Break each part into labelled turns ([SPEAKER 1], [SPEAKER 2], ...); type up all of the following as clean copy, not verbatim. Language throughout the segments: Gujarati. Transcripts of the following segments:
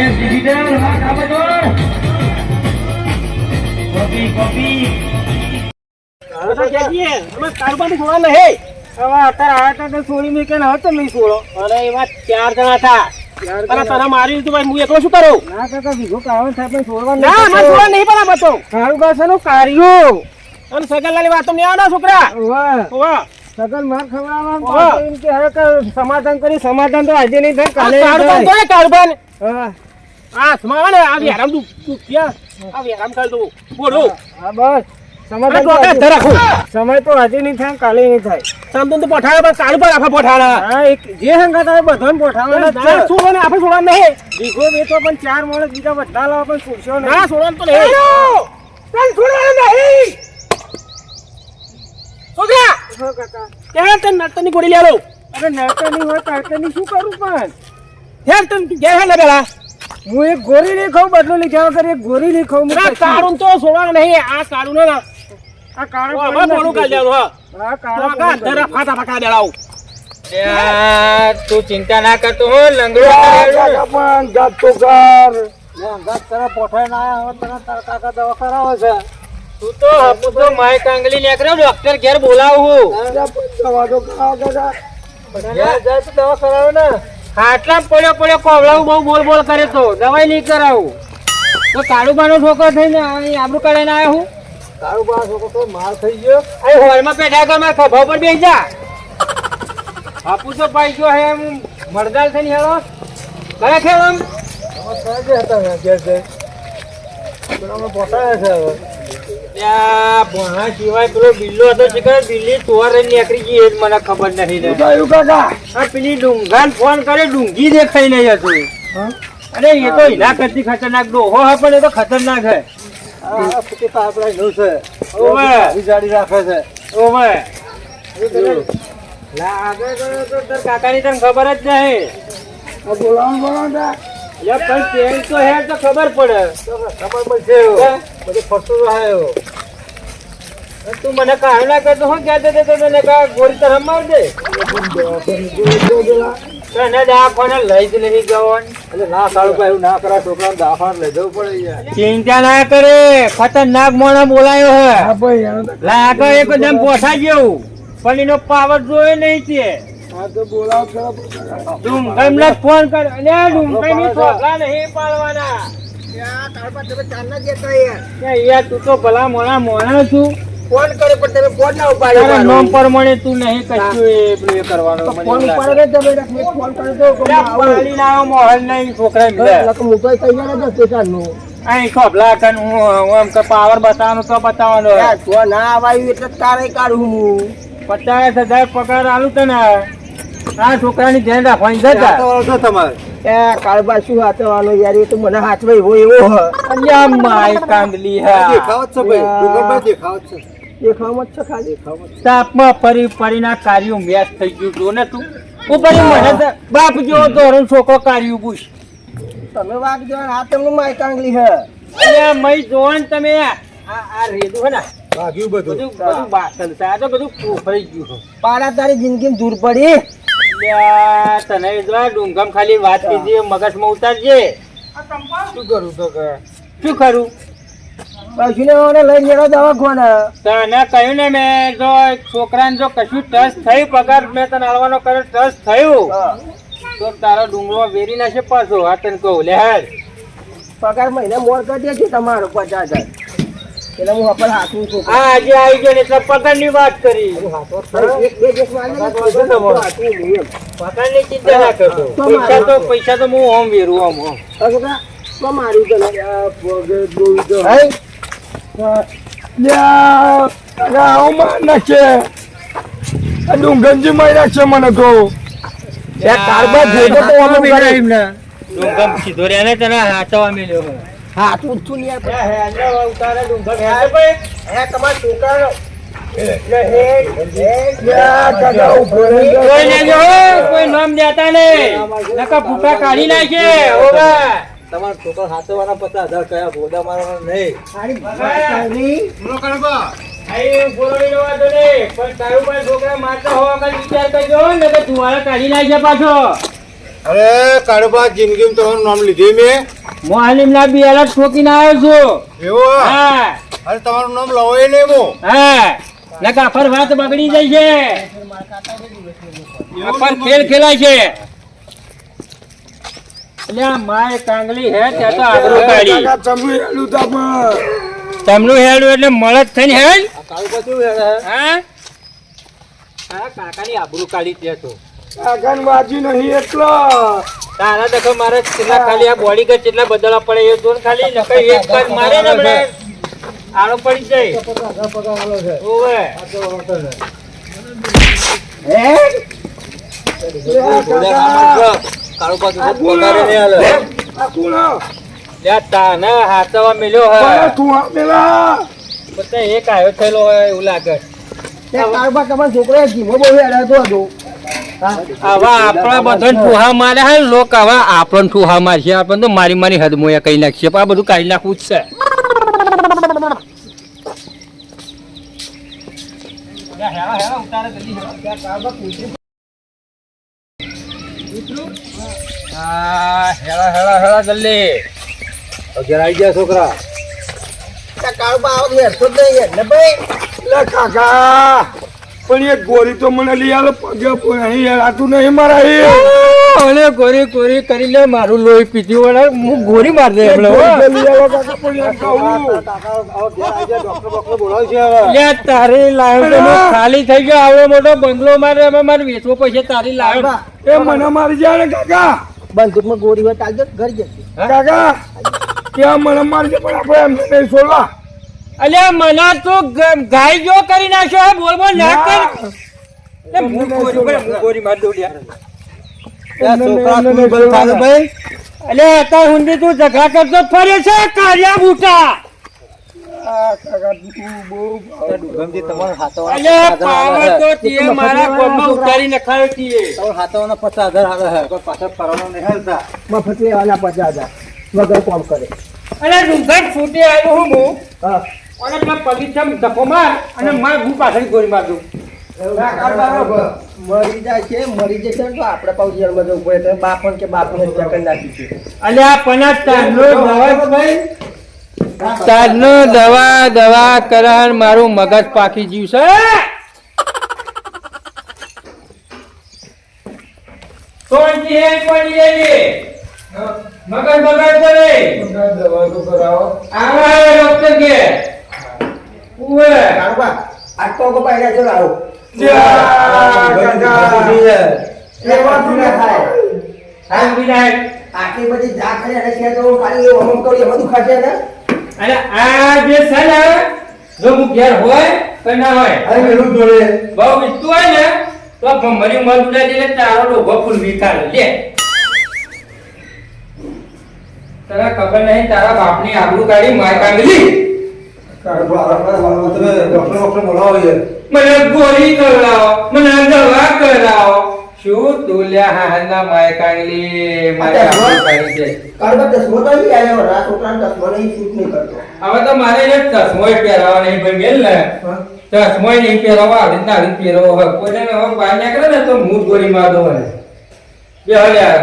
[SPEAKER 1] yes, digital, apa tuh? Kopi.
[SPEAKER 2] તને મારી તું ભાઈ હું એકલો શું કરું?
[SPEAKER 3] ના કાકા ભીગો કાવન થાય પણ છોડવા
[SPEAKER 2] ના મને છોડવા નહીં પણ આ બતો
[SPEAKER 3] કાળું કાસાનું કાર્યો
[SPEAKER 2] અને સગનલાની વાતો નહીં આવના છોકરા. વાહ
[SPEAKER 3] સગન માર ખવડાવવા એમ કે હવે સમાધાન કરી સમાધાન તો આજે નહીં થાય કાલે
[SPEAKER 2] કાળું તો કાળું
[SPEAKER 3] હા
[SPEAKER 2] આ સ્માને આ વિરામ તું ક્યાં આ વિરામ કર દઉં બોલો.
[SPEAKER 3] હા બસ સમાધાન
[SPEAKER 2] તો
[SPEAKER 3] તો
[SPEAKER 2] રાખો
[SPEAKER 3] સમય તો આજે નહીં થાય કાલે નહીં થાય
[SPEAKER 2] સમતું તો પઠાણા પણ કાળું પણ આપણે પઠાણા
[SPEAKER 3] હા એક જે હંગાત આવે બધાને પોઠાવાના જ છે.
[SPEAKER 2] છોડવાને આપણે છોડવા નહીં
[SPEAKER 3] ભીગો વેચો પણ 4 માણસ બીજા બધા લાવો પણ છોડશો નહીં.
[SPEAKER 2] ના છોડવાનું તો નહીં તને છોડવાનું નહીં છોકરા
[SPEAKER 3] હા કાકા
[SPEAKER 2] ત્યાં તને નર્તનની ગોળી લેલો
[SPEAKER 3] અરે નડતરની હોય તડતરની શું કરું પણ
[SPEAKER 2] ત્યાં તને ઘેર હે પેલા
[SPEAKER 3] હું એક ગોરી નહીં ખાઉં બદલો લીધા વગર એક ગોરી નહીં ખાઉં
[SPEAKER 2] ના કાળું તો છોડવાનું નહીં આ કાળું ને ના
[SPEAKER 3] આ કાળું
[SPEAKER 2] હવે મોડું કાઢી દેવાનું હા
[SPEAKER 3] હા
[SPEAKER 2] તો આ ધરા ફાટા ફાટા દેડાવું
[SPEAKER 1] તું ચિંતા ના કરતો હો લંગડો
[SPEAKER 3] પણ જાતો કર ગાત તરા પોઠાઈ ના આયા હો તરા તારા કાકા દવા કરાવે છે
[SPEAKER 1] તું તો હપુ તો માય કાંગલી નીકળ્યો ડોક્ટર ઘેર બોલાવું
[SPEAKER 3] દવા તો કરાવો કાકા જાય તો દવા કરાવે ને
[SPEAKER 1] ખાટલા પડ્યો કોવળાવું બહુ બોલ કરે તો દવાઈ નહીં કરાવું તો કાળુબાનો છોકરો થઈને અહીં આબરૂ કાઢીને આવ્યો હું
[SPEAKER 3] તારું બા છોકરો તો માર થઈ ગયો
[SPEAKER 1] અહીં હોલમાં બેઠા કર મારા ખભા પર બેસી જા હપુ તો પાઈ ગયો હે એમ મરદાલ થઈને હેલો કરે ખેલ આમ
[SPEAKER 3] સાજે હતા ઘેર જઈ અમે પોઠાયા છે હવે
[SPEAKER 1] ત્યાં ભોણા સિવાય પેલો બિલ્લો હતો શીખર બિલ્લી ચોર નીકળી ગઈ એ જ મને ખબર નથી ને
[SPEAKER 3] થયું કાકા
[SPEAKER 1] આ પેલી ડુંગાને ફોન કરે ડુંગી દેખાઈ નહીં હતું અરે એ તો એના કરતી ખતરનાક ડોહો હા પણ એ તો ખતરનાક હે
[SPEAKER 3] આ ફૂટી પાપડા નું છે
[SPEAKER 1] ઓવે
[SPEAKER 3] જાડી રાખે છે
[SPEAKER 1] ઓવે લાગે તો તાર કાકાની તને ખબર જ નહીં
[SPEAKER 3] બોલાવો
[SPEAKER 1] લે પણ તેલ તો હે તો ખબર પડે
[SPEAKER 3] ખબર પડશે બધું ફરતું રહે
[SPEAKER 1] તું મને કાઢ ના કરતો હું કહેતો હતો તને કા ગોળી તરફ માર દે તને દવાખાને લઈ જ નહીં ગયો
[SPEAKER 3] એટલે ના સારું ભાઈ એવું ના કરાય છોકરાને દવાખાને લઈ જવું પડે યાર
[SPEAKER 1] ચિંતા ના કરે ખતરનાક મોણા બોલાયો હે
[SPEAKER 3] હા ભાઈ એનો તો
[SPEAKER 1] લાગે એકદમ પોઠા જેવું પણ એનો પાવર જોયો નહીં તે
[SPEAKER 3] હા તો બોલાવો ખરા
[SPEAKER 1] ડુંગમને ફોન કર અલે ડુંગરની છોકરા નહીં પાડવાના યાર તું તો ભલા મોણા છું
[SPEAKER 3] ફોન કરે પણ તમે ફોન ના
[SPEAKER 1] તારા નામ પ્રમાણે તું નહીં કશું એ કરવાનું મને
[SPEAKER 3] ફોન
[SPEAKER 1] એવું
[SPEAKER 3] ઉપર
[SPEAKER 1] લાગે.
[SPEAKER 3] તમે ફોન કરી દો કે
[SPEAKER 1] લે, પાડીને આવ્યો મોહન નહીં છોકરા મિલે
[SPEAKER 3] હું તો તૈયાર જ હતો ચાલનું
[SPEAKER 1] અહીં ખોભલા કન હું એમ કે પાવર બતાવવાનો તો બતાવવાનો
[SPEAKER 3] તો ના આવાયું એટલે તારે કાઢું હું
[SPEAKER 1] 50,000 પગાર આલું તને આ છોકરાની ધ્યાન રાખવાની જતા
[SPEAKER 3] તમારે એ કાળબા શું હાથવાનો યાર એ તો મને હાથમાં હોય એવો હ
[SPEAKER 1] અલ્યા માય કાંદલી હા
[SPEAKER 3] દેખાવત છે ભાઈ ડુંગરભાઈ દેખાવત છે દેખાવત છે ખાલી દેખાવત
[SPEAKER 1] તાપમાં ફરીના કાર્યો મેચ થઈ ગયું જો ને તું ઉપર મને તો બાપ જેવો ધોરણ છોકરો કાર્યું પૂછ
[SPEAKER 3] તમે વાગ જો આ તમને માય કાંગલી હે
[SPEAKER 1] અલ્યા મય જોન તમે આ રેડું હે ને
[SPEAKER 3] વાગ્યું
[SPEAKER 1] બધું બાસલ છે આ તો બધું ફરી ગયું છે
[SPEAKER 3] પાડા તારી જિંદગી દૂર પડી
[SPEAKER 1] અલ્યા તને જો ડુંગમ ખાલી વાત કીધી મગજમાં ઉતારજે
[SPEAKER 3] શું કરું તો કે
[SPEAKER 1] શું કરું
[SPEAKER 3] પૈસું ને મને લઈ જવા દવા કોને
[SPEAKER 1] તને કહ્યું ને મેં જો છોકરાને જો કશું ટચ થયું પગાર મેં તને આલવાનો કર્યો ટચ થયું તો તારો ડુંગળો વેરી નાખે પાછો આ તને કહું લે હેડ
[SPEAKER 3] પગાર મહિને મોર કરી દે છે તમારો 50,000 એટલે હું આપણે હાથું છું
[SPEAKER 1] આ આજે આવી ગયો ને એટલે પગારની વાત કરી
[SPEAKER 3] એક બે દિવસ માં
[SPEAKER 1] પગારની ચિંતા ના કરતો પૈસા તો હું ઓમ વેરું ઓમ
[SPEAKER 3] મારું તો ડુંગરજી માર્યા છે મને તો
[SPEAKER 1] ડુંગમ સીધો રહ્યા ને તને હાચવા મેલ્યો
[SPEAKER 3] હાથ ઊંચું નહીં
[SPEAKER 1] ઉતારે ડુંગર ભાઈ
[SPEAKER 3] તમારા છોકરાનો
[SPEAKER 1] કોઈ લેજો કોઈ નામ દેતા નહીં નકા ફૂટા કાઢી નાખે ઓવા
[SPEAKER 3] તમારા છોકરા હાથવાના 50,000 કયા ગોદા મારવાના નહીં
[SPEAKER 1] અહીં બોલવાની નો વાંધો નહીં પણ તારું પણ છોકરા મારતા હોવા કાંઈ વિચાર કરજો ને કે તું કાઢી નાખે પાછો
[SPEAKER 3] અરે કાળુબા જિંદગીમાં તમારું નામ લીધું મેં
[SPEAKER 1] મોહાલીમ ના બિયારા ઠોકીને આવ્યો છું.
[SPEAKER 3] એવું
[SPEAKER 1] હા
[SPEAKER 3] અરે તમારું નામ લવાય નહીં મો
[SPEAKER 1] હા નકા ફર વાત બગડી જાય છે. ફર ખેલ ખેલાય છે. એટલે આ માય કાંગલી હે ત્યાં તો આબરૂ કાઢી. તમનું હેડું એટલે મળત થઈને હેડ. હા હા કાકાની આબરૂ કાઢી ત્યાં તો. તારા દેખો મારે કેટલા ખાલી આ બોડી કે કેટલા બદલવા પડે એ જોન ખાલી નકર એક બાર મારે ને આપણે આળો પડી જાય. ઓવે તાને હાથવા મેલ્યો હોય બધા એક આવ્યો થયેલો હોય એવું લાગે. આવા આપણા બધા ઠુહા મારે હે લોક આવા આપણને ઠુહા મારશે આપણને તો મારી મારી હદ મોયા કઈ નાખશે પણ આ બધું કાઢી નાખવું જ છે.
[SPEAKER 3] છોકરા પણ એક ગોળી તો મને લઈ આલો પગે અહીં હેરાતું નહીં મારા
[SPEAKER 1] અને ગોરી ગોરી કરી લે મારું લોહી પીધી વળે હું ગોરી માર દે એમણે તારી લાઈવ ખાલી થઈ ગયો આવડો મોટો બંગલો મારે હવે મારે વેચવો પડશે તારી લાઈવ
[SPEAKER 3] એ મને મારી જાય ને કાકા
[SPEAKER 2] બંદૂકમાં ગોળી હોય ચાલજો ઘર જશે
[SPEAKER 3] કાકા ત્યાં મને મારજે પણ આપણે એમને નહીં છોડવા.
[SPEAKER 1] અલ્યા મના તો ગાય જો કરી નાખ્યો હે બોલ બોલ ના કર. હું ગોરી માર દઉં યાર. અલ્યા અત્યાર સુધી તું ઝઘડા કરતો ફરે છે કાર્યા બુટા. અલ્યા પાવર તો તીએ મારા કોમમાં ઉતારી નખાયો તીએ.
[SPEAKER 3] હાથોના 50,000 આવે છે કોઈ પાછળ ફરવાનો નહીં હાલતા
[SPEAKER 2] મફત લેવાના 50,000 વગર કામ કરે.
[SPEAKER 1] અલ્યા ડુંગર ફૂટી આવ્યો હું અને પેલા પગીચમ ધક્કો માર અને માર હું પાછળ ગોળી માર દઉં.
[SPEAKER 2] મરી જાય છે મરી જશે ને તો આપણે પાછું જેલમાં જવું પડે બાપણ કે બાપને હત્યા કરી નાખી છે.
[SPEAKER 1] અલ્યા પણ તારનો દવા કરણ મારું મગજ પાકી જીવ છે. મગજ બગાડ કરે
[SPEAKER 3] દવા તો કરાવો
[SPEAKER 1] આવા ડોક્ટર કે ઉવે
[SPEAKER 2] આજ તો પાયડા જો લાવો આટલી બધી જા કરી અને છે તો ખાલી અમુક કરી બધું ખાશે ને.
[SPEAKER 1] અને આ જે છે ને જો હું ઘેર હોય કે ના હોય બહુ વિસ્તું હોય ને તો ભમરી મત ઉડાડી એટલે તારો ડોભો ફૂલ વિકારો લે. તારા ખબર નહીં તારા બાપની આબરૂ કાઢી માર કાંગલી. મને ગોળી કરાવો મને દવા કરાવો શું તું લ્યા હાના માય કાંગલી મારે આબરૂ કાઢી દે.
[SPEAKER 2] કાળબા દસમો તો નહીં આવ્યો રા છોકરાને દસમો નહીં શૂટ નહીં કરતો.
[SPEAKER 1] હવે તો મારે એને ચશ્મોય પહેરાવા નહીં ભાઈ મેલ ને ચશ્મોય નહીં પહેરાવા આવી રીતના આવી પહેરવો હોય કોઈને હવે બહાર નીકળે ને તો હું જ ગોળી માર દઉં મને બે હલ્યા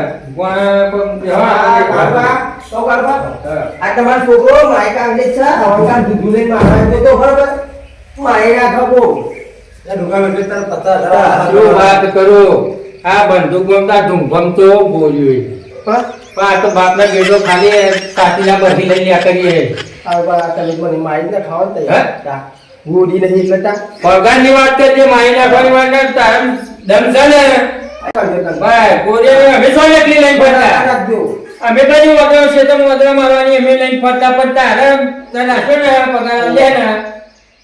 [SPEAKER 2] આ તમારો છોકરો માયકા અંગ્રેજ છે હવાકાર દૂધું લઈને મારવા તો બરોબર મારી રાખો
[SPEAKER 1] શું વાત કરું આ બંદૂક ગમતા ધૂમભમ તો બોલ્યું પણ આ તો બાપના ગેડો ખાલી કાચીના બધી લઈ લ્યા કરીએ
[SPEAKER 2] મારીને ખાવા ગોળી નહીં એટલે
[SPEAKER 1] પગારની વાત કરજે મારી નાખવાની વાત કર તારા દમ છે ને ભાઈ કોરે અમે સો એકલી લઈને ફરતા અમે કઈ વગર છે તો વગર મારવાની અમે લઈને ફરતા પણ તારે નાખો ને પગાર લે ને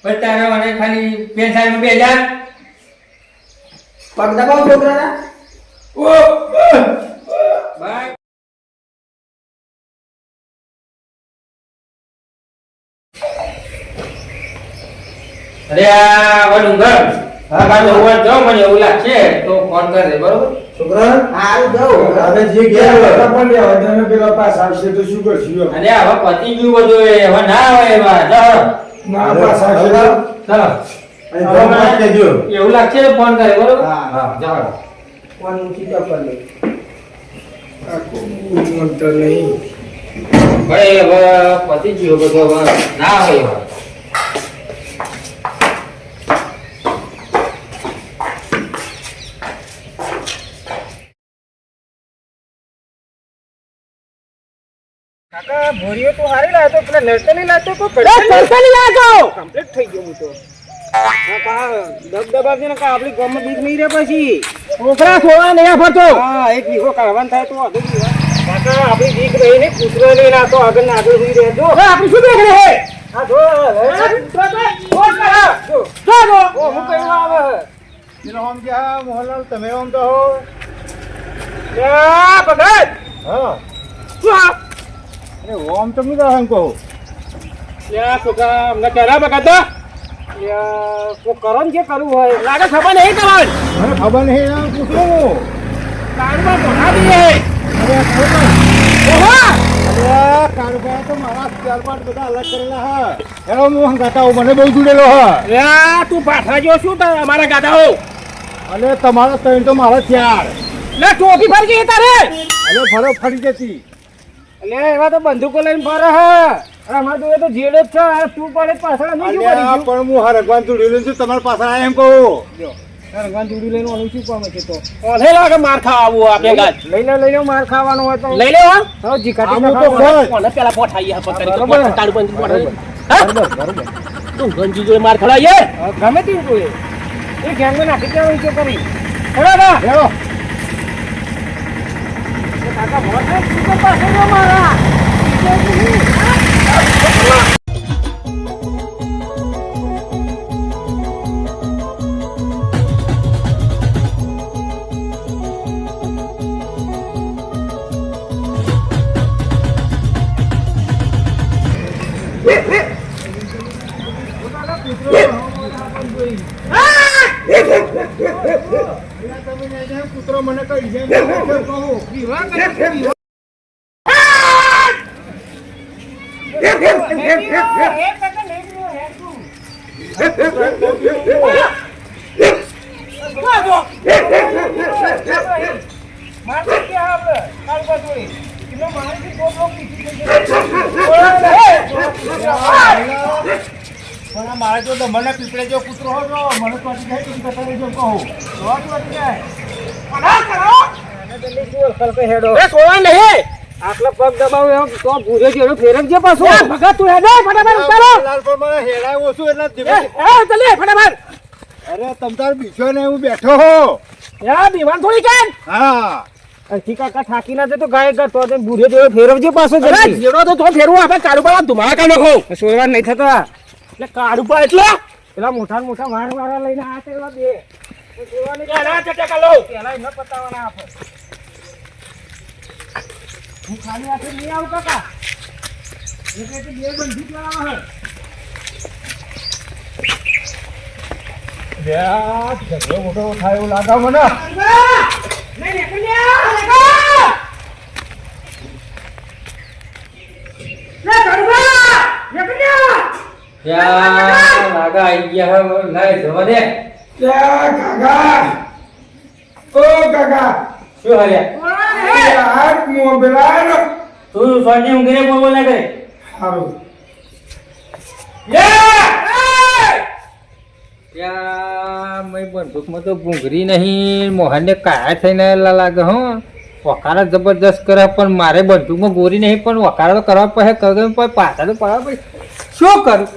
[SPEAKER 1] પણ તારે મને ખાલી પેન્શન બે હજાર
[SPEAKER 2] પગ દબાવ છોકરાના
[SPEAKER 1] ભાઈ અરે આ વડુંગર હા બાજુ ઓવર જાવ મને એવું લાગશે તો ફોન કરજે બરોબર
[SPEAKER 3] છોકરા
[SPEAKER 2] હારું જાવ
[SPEAKER 3] હવે જે ઘેર હોય પણ લે હવે તમે પેલા પાસ આવશે તો શું કરશું
[SPEAKER 1] અરે હવે પતી ગયું બધું એ હવે ના આવે એવા જાઓ
[SPEAKER 3] ના પાસ આવશે
[SPEAKER 1] ચાલો
[SPEAKER 3] અને ફોન કરજો
[SPEAKER 1] એવું લાગશે તો ફોન કરે બરોબર
[SPEAKER 3] હા
[SPEAKER 1] જાઓ
[SPEAKER 2] ફોન ઊંચી તો કરી લે
[SPEAKER 1] મનતો નહીં ભાઈ, હવે પતી ગયો બધો, હવે ના હોય હવે.
[SPEAKER 3] કાકા ભોરીઓ તો હારી લાવ્યો તો પેલા નર્સરી લાવ્યો તો નર્સરી લાવ્યો કમ્પ્લીટ થઈ ગયો હું તો દબદબાથી ને આપણી ગામમાં બીજ નહીં રહે પછી છોકરા છોડા નહીં ફરતો હા એક વીઘો કાઢવાનું થાય તો અડધો વીઘો કાકા આપણી બીજ રહી ને કૂતરો લઈને આ તો આગળ ને આગળ રહી રહેજો આપણી શું દેખ રહે હા જો હું કઈ આવે ઓમ જા મોહનલાલ તમે ઓમ તો હો ભગત હા શું અરે ઓમ તો નહીં કહો કહો યા છોકરા અમને કહેલા બગત કો કરન કે કરવું હોય લાગે ખબર નહીં તમારે મને ખબર નહીં પૂછો કાળવા કોના દીએ અરે ઓહા અરે કાળવા તો મારા ચાર પાંચ બધા અલગ કરેલા હા હેલો હું ગાતાઓ મને બહુ જુડેલો હા યા તું પાઠા જો શું અમારા ગાતાઓ અરે તમારો ત્રણ તો મારો ચાર લે ટોપી ફરી ગઈ તારે અરે ફરો ફરી જતી અલે એવા તો બંદૂકો લઈને ફરે હા અમાર તો એ તો જેડે જ છે તું પડે પાછળ નહીં શું કરી પણ હું હરગવાન તુડી લઈને છું તમાર પાસે આયા એમ કહું જો હરગવાન તુડી લઈને ઓલું શું કામ છે તો ઓલે લાગે માર ખાવા આવું આપે ગાજ લઈને માર ખાવાનો હોય તો લઈ લેવા તો જીકાટી ના કોને પેલા પોઠાઈ હે પતરી તો તારું બંધ પોઠાઈ બરોબર તું ગંજી જો માર ખડાઈએ ગમે તે કોઈ એ ગેંગમાં નાખી દેવાનું છે કરી હેડો ના હેડો કાકા ભોત તું તો પાસે મારા કૂતરો મને કઈ છે મારે જો મને પીપળે જો કૂતરો હોય મને તો જો કહું આટલા પગ દબાવ તો ભૂરે જેડો ફેરવજે પાછો ભગત તું હેડે ફટાફટ ઉતારો લાલ પર મને હેડાય ઓછું એટલે ધીમે ચલે ફટાફટ અરે તમ તાર બીજો ને હું બેઠો હો યા દીવાન થોડી કેન હા અથી કાકા થાકી ના તો ગાય ગતો તો ભૂરે જેડો ફેરવજે પાછો જલ્દી જેડો તો ફેરવું આપણે કાળુ પાડા ધુમા કાનો ખો સોરવાર નહીં થતા એટલે કાળુ પા એટલે પેલા મોટા મોટા વાળા લઈને આ તેવા બે સોરવાની ગાડા ચટકા લો પેલા ન પતાવવાના આપે હું ખાલી હાથે નહીં આવું કાકા એટલે બે બંધી લાવવા હે યા ઝઘડો મોટો થાય એવું લાગે મને નહીં નીકળ્યા લે ગરબા નીકળ્યા
[SPEAKER 1] યા લાગા આઈ ગયા હે, લાય જવા દે.
[SPEAKER 3] કાકા ઓ કાકા
[SPEAKER 1] શું હર્યા
[SPEAKER 3] યાર મોબાઈલ
[SPEAKER 1] તું સોની ઊંઘી ને બોલ ના કરે
[SPEAKER 3] હારું
[SPEAKER 1] યા મેં બંદૂકમાં તો ભૂંગરી નહીં, મોહનને કાયા થઈને લાગે હો. વકારા જબરદસ્ત કરે પણ મારે બંદૂકમાં ગોરી નહીં, પણ વકારા તો કરવા પડે, કરે પાછા તો પડવા પડે. શું કરું?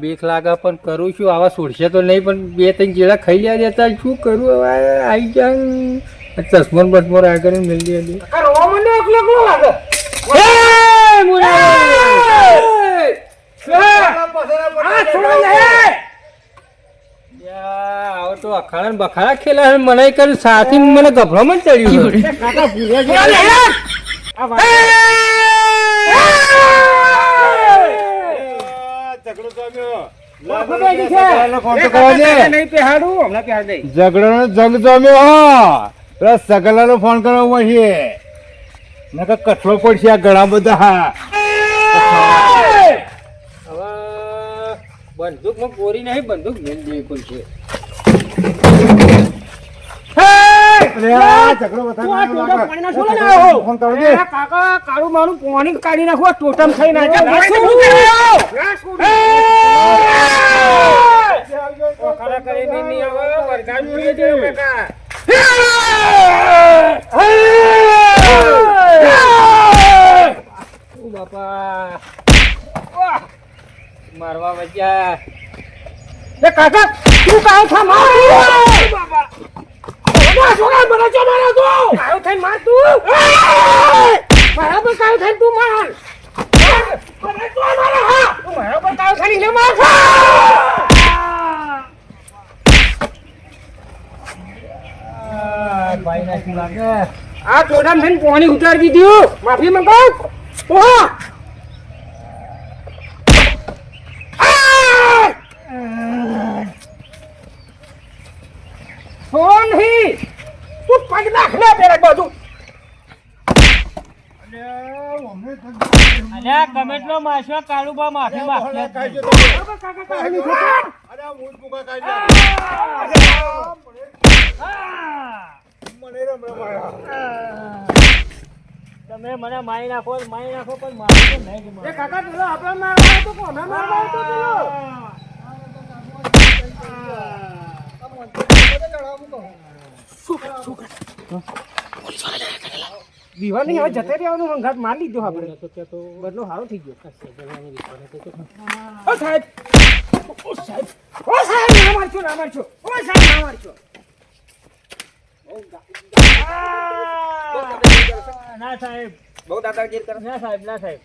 [SPEAKER 1] બીક લાગે પણ કરું છું. આવા છોડશે તો નહીં, પણ બે ત્રણ જેડા ખાઈ લ્યા જતા શું કરું હવે? આવી જાય ચશ્મો બસમો આ કરીને મિલી હતી. આવો તો અખાડા બખાડા ખેલા મને કરી સાથી મને ગભરામણ ચડ્યું. ઝઘડો નો જંગ જમ્યો.
[SPEAKER 3] પેલા સગલાનો ફોન કરવો પડશે નકર કઠલો પડશે આ ઘણા બધા.
[SPEAKER 1] હવે બંદૂકમાં પોરી નહીં, બંદૂક મેલ દે કોઈ છે.
[SPEAKER 3] અરે આ ઝઘડો
[SPEAKER 4] તું આ ટોટમ પાણીના છોડો ને આવો.
[SPEAKER 3] ફોન કરો દે.
[SPEAKER 4] એ કાકા કાળું મારું પાણી કાઢી નાખો ટોટમ થઈ ના જાય.
[SPEAKER 1] ખરા કરીને નહીં આવે, વરગાડ પીએ છે કાકા. ઓ બાપા, મારવા બચ્યા.
[SPEAKER 4] એ કાકા તું કાયો થા માર બાબા. છોકરા મને જો મારો તું કાયો થઈને માર તું. મારા પર કાયો થઈને તું માર. મને તો મારો હા તું મારા પર કાયો થઈને લે માર.
[SPEAKER 1] ભાઈ ના શું લાગે?
[SPEAKER 4] આ ટોટમ થઈને પાણી ઉતારી દીધું. માફી મંગાવ. ઓહો ફોન હી તું પગ નાખ ને પેલા બાજુ.
[SPEAKER 1] અલ્યા કમેન્ટનો માશો કાળુબા માફી માંગે. તમે મને મારી નાખો પણ મારી તો નહીં
[SPEAKER 4] એ કાકા પેલો આપણે મારવા તો કોને મારવા તો પેલો દીવાની હવે જતે રહેવાનું હંગાત માર લીધો આપણે બદલો સારો થઈ ગયો. ઓ સાહેબ ના મારશો ઓ સાહેબ ના મારશો.
[SPEAKER 1] ના સાહેબ,
[SPEAKER 2] બહુ દાદાગીરી કરે.
[SPEAKER 1] ના સાહેબ, ના સાહેબ.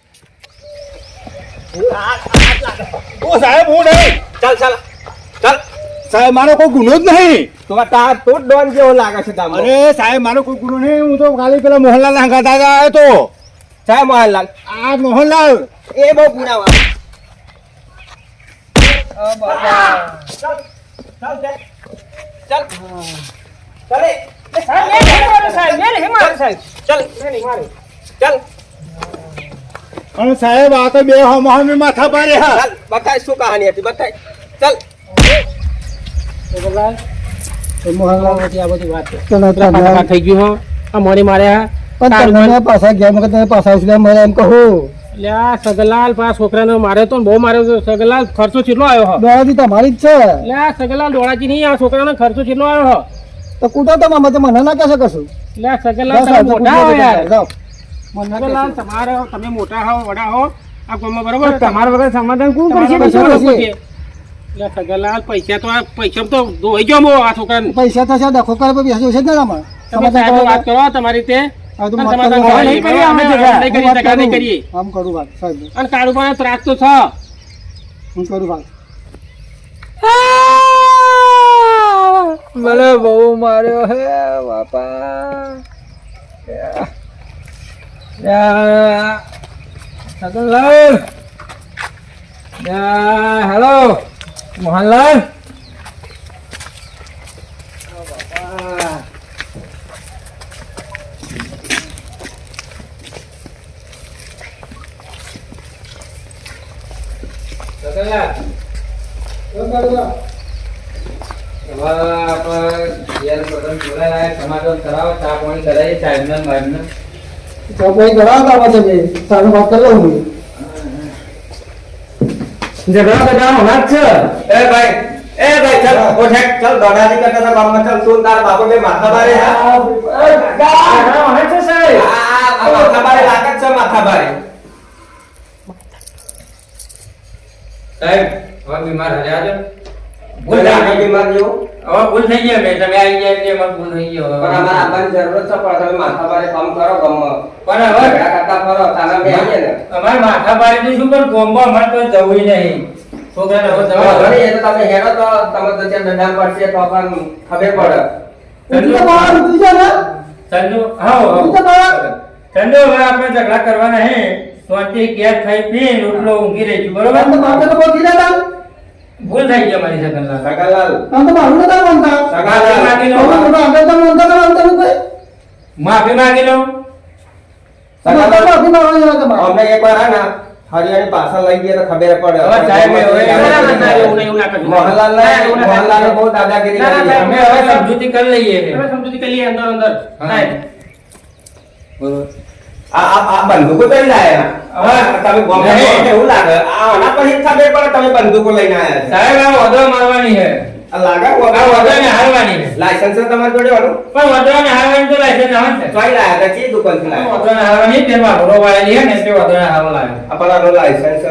[SPEAKER 3] ઓ સાહેબ હું નહીં.
[SPEAKER 2] ચાલ ચાલ ચાલ.
[SPEAKER 3] સાહેબ મારો કોઈ ગુનો જ નહીં.
[SPEAKER 2] તો તાર તો જ ડોન જેવો લાગે છે ગામમાં.
[SPEAKER 3] અરે સાહેબ મારો કોઈ ગુનો નહીં. હું તો ખાલી પેલા મોહનલાલ ના હંગાત આવ્યો તો.
[SPEAKER 2] સાહેબ મોહનલાલ
[SPEAKER 3] આ મોહનલાલ
[SPEAKER 2] એ બહુ પૂરા વાત. ચાલ ચાલ ચાલ ચાલ એ.
[SPEAKER 4] સાહેબ મેં નહીં માર્યો સાહેબ મેં નહીં માર્યો સાહેબ.
[SPEAKER 2] ચાલ
[SPEAKER 4] મેં નહીં માર્યો.
[SPEAKER 2] ચાલ
[SPEAKER 3] અને સાહેબ આ તો બે મોહન માથા પાડે હા.
[SPEAKER 2] ચાલ બતાય શું કહાની હતી બતાય. ચાલ
[SPEAKER 4] મોહનલાલ વચ્ચે આ બધી વાત થઈ ગયું હો. આ મોડી માર્યા
[SPEAKER 3] પાછા ગયા મગર તમે પાછા આવશે મને એમ કહું.
[SPEAKER 4] એટલે આ સગલાલ પા છોકરાને માર્યો તો ને બહુ માર્યો તો. સગલાલ ખર્ચો કેટલો આવ્યો હો?
[SPEAKER 3] દોડાથી તમારી જ છે.
[SPEAKER 4] એટલે આ સગલાલ દોડાજી નહીં આ છોકરાનો ખર્ચો કેટલો આવ્યો હો?
[SPEAKER 3] તો કૂટો તો મામા મને ના કહેશો કશું.
[SPEAKER 4] એટલે આ સગલાલ તમે મોટા હો યાર.
[SPEAKER 3] જાઓ.
[SPEAKER 4] સગલાલ તમારે તમે મોટા હો વડા હો આ ગામમાં બરોબર. તમારા વગર સમાધાન કોણ કરશે?
[SPEAKER 3] તમારા વગર
[SPEAKER 4] એટલે સગલાલ પૈસા તો આ પૈસા તો દોઈ ગયો મો આ છોકરાને.
[SPEAKER 3] પૈસા થશે ડખો કરે પછી હશે જ ને આમાં.
[SPEAKER 4] તમે સાહેબ વાત કરો તમારી રીતે.
[SPEAKER 3] આ તો
[SPEAKER 4] અને
[SPEAKER 3] વાત
[SPEAKER 4] સમાધાન
[SPEAKER 3] કરવા
[SPEAKER 4] નહીં કરીએ અમે નહીં કરીએ ટકા નહીં કરીએ.
[SPEAKER 3] આમ કરું વાત સાહેબ
[SPEAKER 4] અને કાળુબાનો ત્રાસ તો છે.
[SPEAKER 3] હું કરું વાત.
[SPEAKER 1] મને બહુ માર્યો હે બાપા. સગનલાલ, હેલો મોહનલાલ. સમાધાન કરાવો, ચા પાણી કરાવી સાહેબ ને ભાઈ ને.
[SPEAKER 3] તો કોઈ કરાવતા પાછો બે સામે વાત કરી લઉં હું.
[SPEAKER 1] ઝઘડા બધા હોના જ છે.
[SPEAKER 2] એ ભાઈ ચાલ ઓઠે ચાલ દોડાની કરતા તો ગામમાં ચાલ તું તાર બાપુ બે માથા બારે
[SPEAKER 1] ઝઘડા હોના છે સાહેબ.
[SPEAKER 2] આ માથા બારે લાગે છે માથા બારે.
[SPEAKER 1] સાહેબ હવે બીમાર હર્યા છો.
[SPEAKER 2] ભૂલ લાગે બીમાર જેવું.
[SPEAKER 1] હવે ભૂલ થઈ ગઈ મેં. તમે આવી ગયા એટલે અમારે ભૂલ થઈ ગયો.
[SPEAKER 2] પણ અમારે આવવાની જરૂરત છે પણ તમે માથા બારે કામ કરો ગામમાં.
[SPEAKER 1] પણ હવે
[SPEAKER 2] ઝઘડા કરતા ફરો તાના બે આવીએ ને.
[SPEAKER 1] અમારે માથા પાડે તો શું પણ કોમ્બો અમારે તો જવું નહીં. છોકરાને હવે
[SPEAKER 2] હવે
[SPEAKER 1] જવા
[SPEAKER 2] ઘણી એ તો તમે હેરો તો તમે તો ત્યાં દંડા પડશે તો પણ ખબર પડે.
[SPEAKER 3] ઉઠી તો બહાર ઉઠી જા ને.
[SPEAKER 1] ચંદુ હા
[SPEAKER 3] ઉઠી તો બહાર.
[SPEAKER 1] ચંદુ હવે આપણે ઝઘડા કરવાના હે. શાંતિ ઘેર ખાઈ પી રોટલો ઊંઘી રહીશું બરોબર.
[SPEAKER 3] આમ તો માથે તો બહુ કીધા તા.
[SPEAKER 1] ભૂલ થઈ ગઈ અમારી સગનલાલ.
[SPEAKER 2] સગાલાલ
[SPEAKER 3] આમ તો મારું નતા માનતા.
[SPEAKER 2] સગાલાલ
[SPEAKER 3] તો મોટો આગળ તો માનતા નતા કોઈ.
[SPEAKER 1] માફી માંગી લઉં.
[SPEAKER 2] અમને એકવાર હે ને હરિયાણી પાછળ લઈ ગયા તો ખબર પડે.
[SPEAKER 1] હવે સાહેબ, હવે
[SPEAKER 3] એવું ના કરજો.
[SPEAKER 2] મોહનલાલને બહુ દાદાગીરી કરી.
[SPEAKER 1] અમે હવે સમજૂતી કરી લઈએ છે.
[SPEAKER 3] તમે સમજૂતી કરી લઈએ અંદર સાહેબ.
[SPEAKER 1] બરોબર.
[SPEAKER 2] આ બંદૂકો કઈ લાયા? હવે તમે ગમે
[SPEAKER 1] નહીં.
[SPEAKER 2] એવું લાગે. આના પછી ખબર પડે તમે બંદૂકો લઈને આયા છે.
[SPEAKER 1] સાહેબ આ વધો મારવાની છે.
[SPEAKER 2] આ લાગે
[SPEAKER 1] આ વધોને હારવાની છે.
[SPEAKER 2] લાયસન્સ છે તમારી જોડે વાળું?
[SPEAKER 1] પણ વધોને હારવાની તો લાયસન્સ આવે છે.
[SPEAKER 2] ચોઈ લાયા હતા? ચી દુકાનથી લાયા?
[SPEAKER 1] વધોને હારવાની તેમાં ભરો વાળેલી છે ને તે વધોને હારવા લાગે.
[SPEAKER 2] આપણાનું લાયસન્સ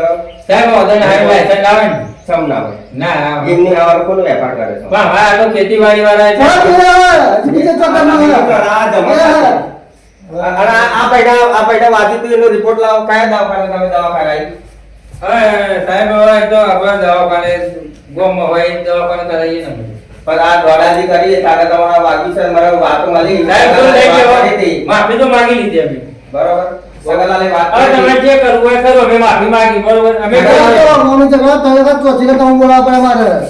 [SPEAKER 1] સાહેબ વધોને હારવા લાયસન્સ આવે ને?
[SPEAKER 2] સમ ના હોય.
[SPEAKER 1] ના આવે.
[SPEAKER 2] એમની હવાનો કોનો વેપાર કરે છે?
[SPEAKER 1] પણ હવે આ તો ખેતીવાડી વાળા છે.
[SPEAKER 2] અને આ પૈડા વાંચી તું એનો રિપોર્ટ લાવો. કયા દવાખાને તમે દવાખાને આવી?
[SPEAKER 1] હવે સાહેબ હવે તો આપણે દવાખાને ગોમમાં હોય એ દવાખાને કરાવીએ ને બધું.
[SPEAKER 2] પણ આ દોડાજી કરી તારે તમારા વાગી છે મારા વાતો મળી
[SPEAKER 1] સાહેબ તો લઈ
[SPEAKER 2] વાત
[SPEAKER 1] ગયો.
[SPEAKER 2] કરી હતી.
[SPEAKER 1] માફી તો માંગી લીધી અમે.
[SPEAKER 2] બરોબર સગનલાલે વાત
[SPEAKER 1] હવે
[SPEAKER 2] કરી
[SPEAKER 1] તમે
[SPEAKER 2] હતી.
[SPEAKER 1] જે કરવું હોય કરો. અમે માફી માંગી. બરોબર અમે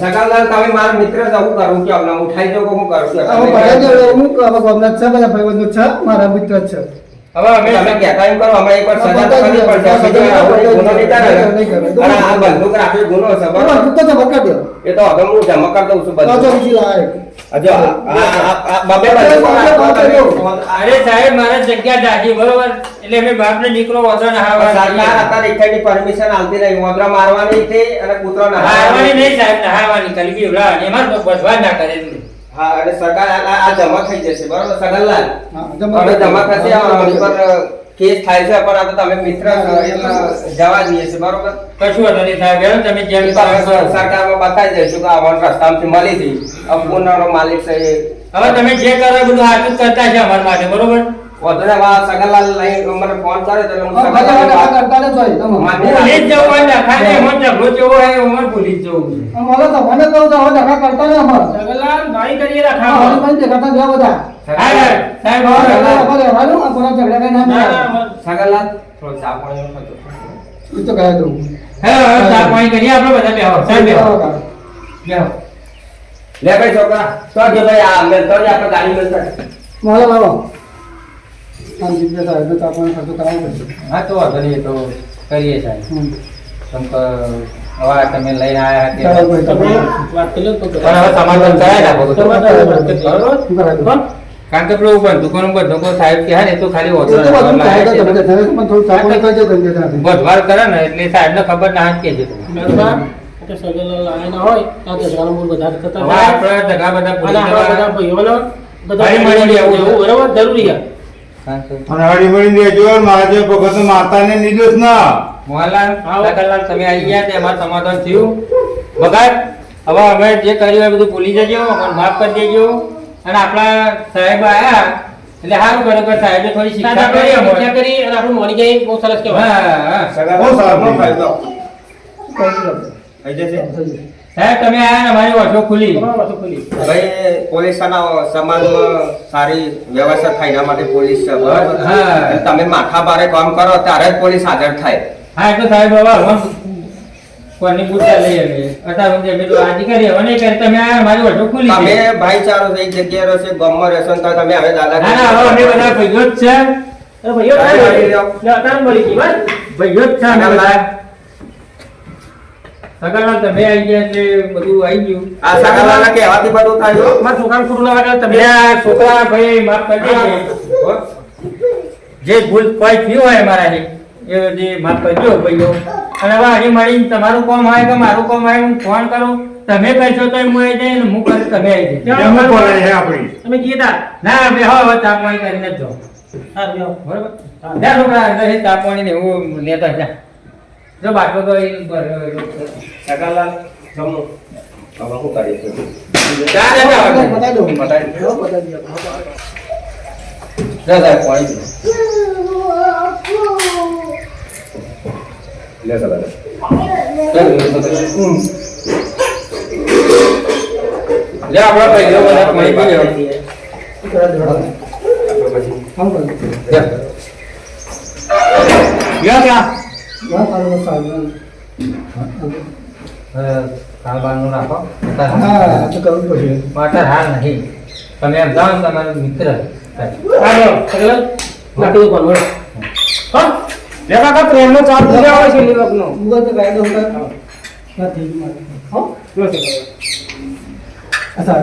[SPEAKER 2] સગનલાલ તમે મારા મિત્ર છો, હું કરું કે અમને ઉઠાઈ દો કે હું કરું છું
[SPEAKER 1] હવે અમે
[SPEAKER 2] તમે કહેતા એમ કરો અમે એકવાર સજા તો કરવી પડશે. બીજી વાર આવો ગુનો નહીં કરે ને. અને આ બંદૂક રાખવી ગુનો છે બરોબર. એ તો હવે હું જમા કરી દઉં છું બધું. હજુ આ બબે બંદૂકો રાખો તમે.
[SPEAKER 1] અરે સાહેબ મારે જગ્યા દાજી બરોબર એટલે અમે બાપ ને દીકરો વધો ને
[SPEAKER 2] સરકાર અત્યારે એકની પરમિશન આલતી નહીં. મોદરા મારવાની છે અને કૂતરો
[SPEAKER 1] હારવાની નહીં સાહેબ નહાવાની ખાલી બીવડાવવાની એમાં તો બધવા ના કરેલું.
[SPEAKER 2] હા અને સરકાર આ જમા થઈ જશે બરોબર સગનલાલ. હવે જમા થશે આની પર કેસ થાય છે પણ આ તો તમે મિત્ર છો એટલે જવા દઈએ છે બરોબર.
[SPEAKER 1] કશું વાંધો નહીં સાહેબ હેડો તમે જેમ
[SPEAKER 2] સરકારમાં બતાવી દઈશું કે આ રસ્તામાંથી મળી હતી અપૂર્ણનો માલિક છે એ.
[SPEAKER 1] હવે તમે જે કરો એ બધું હાથું જ કરતા છે અમારા માટે બરોબર.
[SPEAKER 2] વધુ ને વા સગનલાલ લઈ મને ફોન કરે તો હું સગનલાલને વાત-
[SPEAKER 1] ભૂલી જ જવું હોય ને ખાને એમાં ઝઘડો જેવો હોય એમાં ભૂલી જ જવું છે.
[SPEAKER 3] જગલાલ ગાડી કરીએ રાખા.
[SPEAKER 1] હા સાહેબ હવે
[SPEAKER 2] સગનલાલ થોડો ચા પાણીનો ખર્ચો.
[SPEAKER 1] હવે ચા પાણી કરીએ આપણે બધા બેહો સાહેબ બેહો બેહો.
[SPEAKER 2] લે ભાઈ છોકરા તો જો ભાઈ આ મેલ તો જ આપણે ગાડી મળતા.
[SPEAKER 1] હા તો વાંધો નહીં એ તો કરીએ સાહેબ. તમ તો હવે તમે લઈને આવ્યા હતા
[SPEAKER 3] તમે વાત કરી લો તો
[SPEAKER 1] પણ હવે સમાધાન કરાય રાખો તો
[SPEAKER 3] બરોબર.
[SPEAKER 1] બરોબર. કારણ કે પેલું બંધુકોનું બંધુકો સાહેબ કે હા ને એ તો ખાલી ઓછો બધવાર કરે ને એટલે સાહેબ ને ખબર ના જ કે છે.
[SPEAKER 3] બરોબર. એટલે સગનલાલ આયા ના હોય તો જગાનો મૂળ બધા થતા
[SPEAKER 1] હવે
[SPEAKER 3] હોય.
[SPEAKER 1] આપણે ધગા બધા
[SPEAKER 3] અને
[SPEAKER 1] ભૂલી
[SPEAKER 3] આપણા બધા
[SPEAKER 1] જવા.
[SPEAKER 3] ભાઈઓનો બધા
[SPEAKER 1] હળી મળીને
[SPEAKER 3] એવું
[SPEAKER 1] રહેવું.
[SPEAKER 3] બરોબર જરૂરી છે.
[SPEAKER 1] હા, સર.
[SPEAKER 5] અને હળી મળી દેજો મારા જે ભગત માતાને નિર્દોષ ના
[SPEAKER 1] મોહનલાલ
[SPEAKER 3] આવો.
[SPEAKER 1] કલાક તમે આવી ગયા તે અમારું સમાધાન થયું બગાડ. હવે અમે જે કર્યું એ બધું ભૂલી જજો અમને માફ કરી દેજો. અને આપણા સાહેબ આયા એટલે સારું કર્યું કે સાહેબે થોડી શિક્ષા કરી
[SPEAKER 3] શિક્ષા
[SPEAKER 1] અમને.
[SPEAKER 3] કરી અને આપણું મોની જાય બહુ સરસ કહેવાય.
[SPEAKER 1] હા હા.
[SPEAKER 2] સગનલાલ
[SPEAKER 5] સારું.
[SPEAKER 2] ફાયદો થઈ જશે.
[SPEAKER 1] સાહેબ તમે આયા ને અમારી ઓછો ખુલી.
[SPEAKER 3] બરોબર, વસ્તુ ખુલી.
[SPEAKER 2] ભાઈ પોલીસના સમાજમાં સારી વ્યવસ્થા થાય એના માટે પોલીસ છે બરાબર.
[SPEAKER 1] હા.
[SPEAKER 2] અને તમે માથા ભારે કામ કરો ત્યારે જ પોલીસ હાજર થાય.
[SPEAKER 1] હા એટલે સાહેબ હવે અમે કોની પૂછતા લઈએ અમે અત્યારે સુધી અમે તો આજી કરી હવે નહીં કરી તમે આયા અમારી ઓછો ખુલી
[SPEAKER 2] તમે
[SPEAKER 1] છે.
[SPEAKER 2] ભાઈચારો છે, એક જગ્યાએ રહેશે ગામમાં રહેશો ને તો તમે હવે દાદા
[SPEAKER 1] ના ના હવે અમે બધા ભાઈઓ જ છે.
[SPEAKER 3] અરે ભાઈઓ
[SPEAKER 2] હા,
[SPEAKER 3] તારે
[SPEAKER 2] મળી લ્યો.
[SPEAKER 3] લે, તારે મળી ગઈ બસ.
[SPEAKER 1] ભાઈઓ જ છે અમે બધા. સગનલાલ તમે આવી ગયા એટલે બધું આવી ગયું.
[SPEAKER 2] આ સગનલાલના કહેવાથી બધું થાય હો.
[SPEAKER 3] મારા છોકરાને ખોટું ના લાગે તમે
[SPEAKER 1] બે આ છોકરા ભાઈ માફ કરી દેજો. હો? જે ભૂલ કોઈ થયું હોય મારાથી એ બધી માફ કરજો ભાઈઓ. અને હવે હજી મળીને તમારું કામ હોય કે મારું કામ હોય હું ફોન કરું તમે કહેશો તો હું આવી જાય ને હું કરું તમે આવી જાય.
[SPEAKER 5] એમ બોલે છે આપણી
[SPEAKER 3] તમે કીધા
[SPEAKER 1] ના બે હવે ચા પાણી કરીને જ જાઓ.
[SPEAKER 3] હા બેહો.
[SPEAKER 1] બરોબર જા છોકરા અંદર ચા પાણી ને એવું લેતા જા. જો બાટલો તો એ
[SPEAKER 2] સગનલાલ જમો. હવે શું કરીશું?
[SPEAKER 1] ચા લેતા આવજો.
[SPEAKER 2] બતાવી દો. જા, જા, પાણી પીઓ. લે સગનલાલ.
[SPEAKER 1] લે આપણા ભાઈઓ બધા પાણી પી લેવા. લ્યો ત્યાં. કાલબાનું રાખો. માટે હાલ નહીં. તમે એમ જાઓ ને તમારો મિત્ર
[SPEAKER 4] નાખી દો પણ હા લે કાકા પ્રેમનો ચાલ પૂજા આવે છે લીવકનો
[SPEAKER 6] ગૂગલ પે કાઢો નથી હો અચ્છા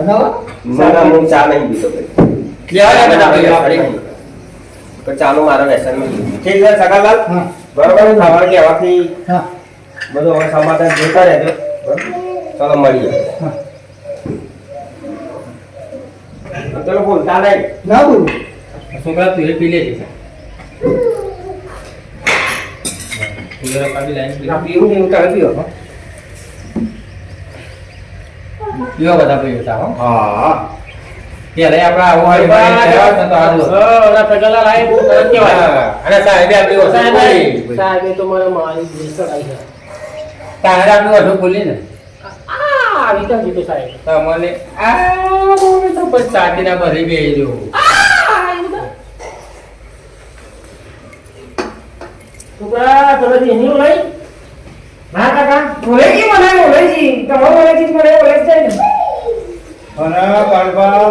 [SPEAKER 6] ના
[SPEAKER 2] ના હું ચા નહીં પીતો ભાઈ
[SPEAKER 1] લેવા બધા ભાઈ
[SPEAKER 2] તો ચાલો મારા વ્યસનમાં ઠીક છે સગાલાલ
[SPEAKER 6] હા
[SPEAKER 2] બરોબર સવારે કહેવાથી
[SPEAKER 6] હા
[SPEAKER 2] બધું હવે સમાધાન જોતા રહેજો બરોબર? ચાલો મળીએ
[SPEAKER 6] હા
[SPEAKER 2] ચલો બોલતા નહીં
[SPEAKER 6] ના બોલું
[SPEAKER 1] છોકરા તું એ પી લેજે કાપી લાઈન
[SPEAKER 2] આ પીવું નહીં તમે પીવો હો.
[SPEAKER 1] પીવા બધા પીવો તા હો
[SPEAKER 5] હા
[SPEAKER 1] ત્યારે આપણે આવો હોય તો આવો
[SPEAKER 4] ઓલા પગલા લાય બહુ તરત કહેવાય
[SPEAKER 1] અને સાહેબે આપણી ઓછું બોલી
[SPEAKER 4] સાહેબ તો મારા મારી દેશ આવી છે
[SPEAKER 1] તારે આપણી ઓછું બોલી ને
[SPEAKER 4] આવી તો જીતો સાહેબ
[SPEAKER 1] તમને આ બોલે તો પછી સાતીના ભરી બેહી
[SPEAKER 4] છોકરા તમે એની લઈ ના કાકા ઓલેજી મને ઓલેજી તમારો ઓલેજી મને ઓલેજ જાય ને
[SPEAKER 5] અને કાળબા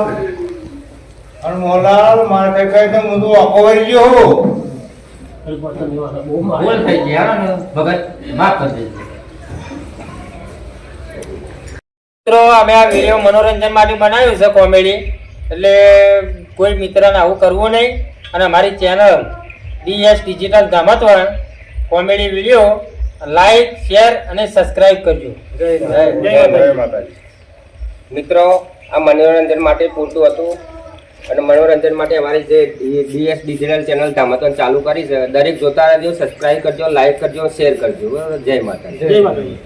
[SPEAKER 5] અને મોલાલ મારે કઈ કઈ તો હું તો આખો વળી ગયો
[SPEAKER 4] બહુ
[SPEAKER 1] બોલ થઈ ગયા ને ભગત માફ કરી દેજો મિત્રો અમે આ વિડીયો મનોરંજન માટે બનાવ્યું છે કોમેડી એટલે કોઈ મિત્રને આવું કરવું નહીં અને અમારી ચેનલ DS ડિજિટલ ધામતવાણ કોમેડી વિડીયો લાઈક શેર અને સબસ્ક્રાઇબ કરજો
[SPEAKER 5] જય માતાજી
[SPEAKER 2] મિત્રો આ મનોરંજન માટે પૂરતું હતું અને મનોરંજન માટે અમારી જે DS ડિજિટલ ચેનલ ધામતવાણ ચાલુ કરી છે દરેક જોતા રહેજો સબસ્ક્રાઇબ કરજો લાઈક કરજો શેર કરજો બરોબર જય માતાજી
[SPEAKER 4] જય માતાજી